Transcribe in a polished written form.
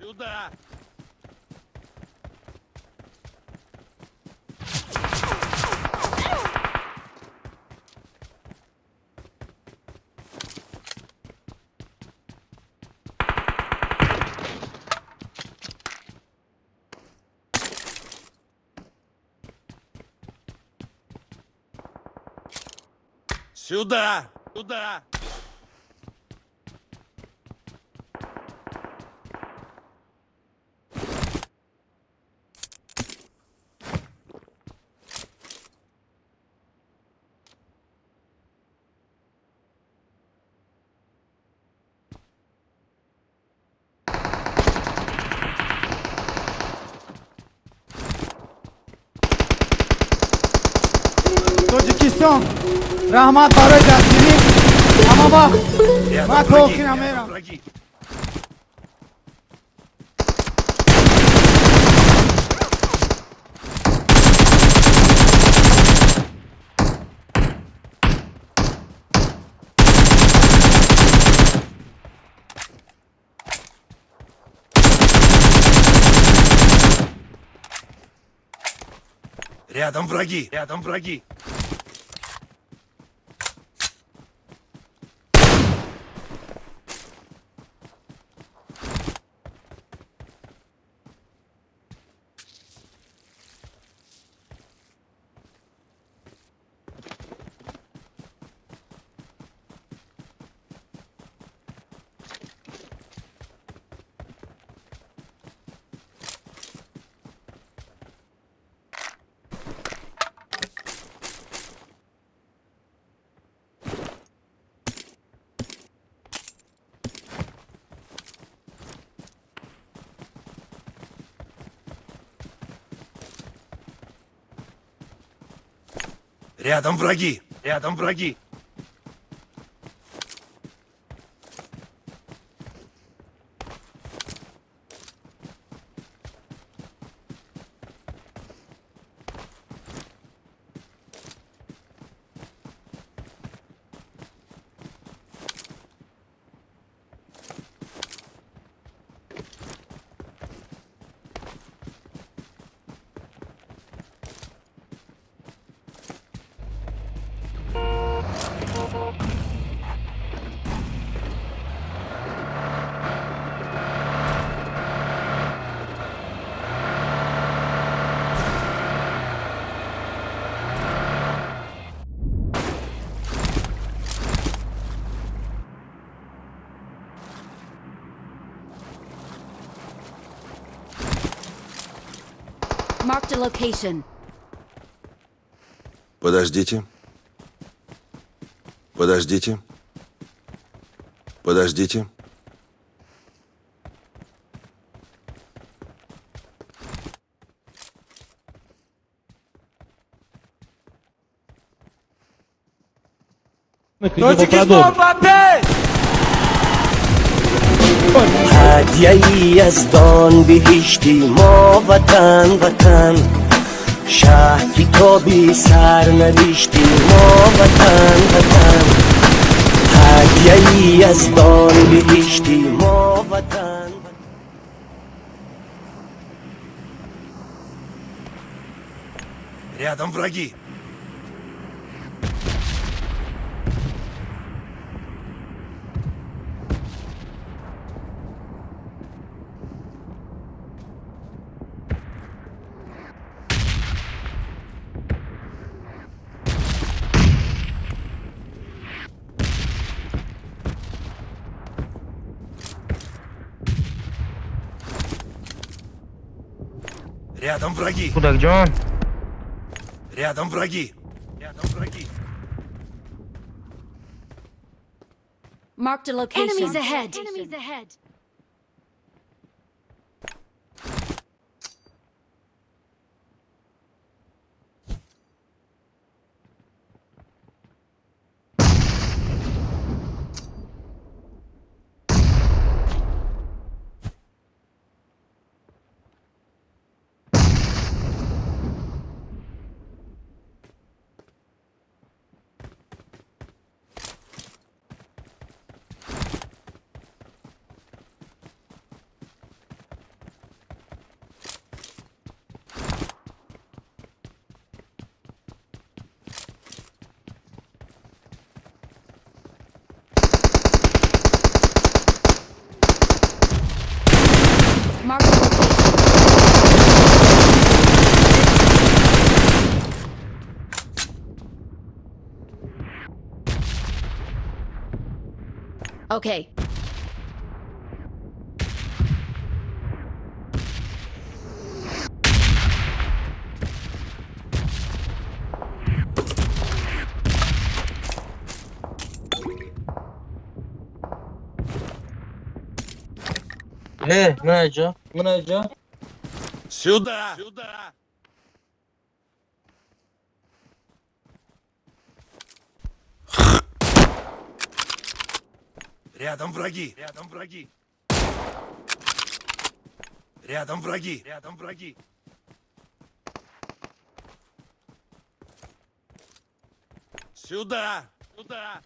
Сюда! Сюда! Сюда! Tojikiston rahmat barای دستگیری اما با Рядом من враги! توقیم Рядом میرم враги! Рядом враги! Рядом враги! Рядом враги! Рядом враги! Marked a location. Подождите. Подождите. Подождите. توجیکستان بپی هدیه‌ای از دان بهشتی ما وطن وطن شهری تا بی سرنوشتی ما وطن وطن هدیه‌ای از دان بهشتی ما وطن Рядом враги! Рядом враги! Куда, где он? Рядом враги! Рядом враги! Marked a location. Enemies ahead. Enemies ahead. Marked a location. Okay. Менеджер. Сюда! Сюда! Рядом враги! Рядом враги! Рядом враги! Рядом враги! Сюда! Сюда!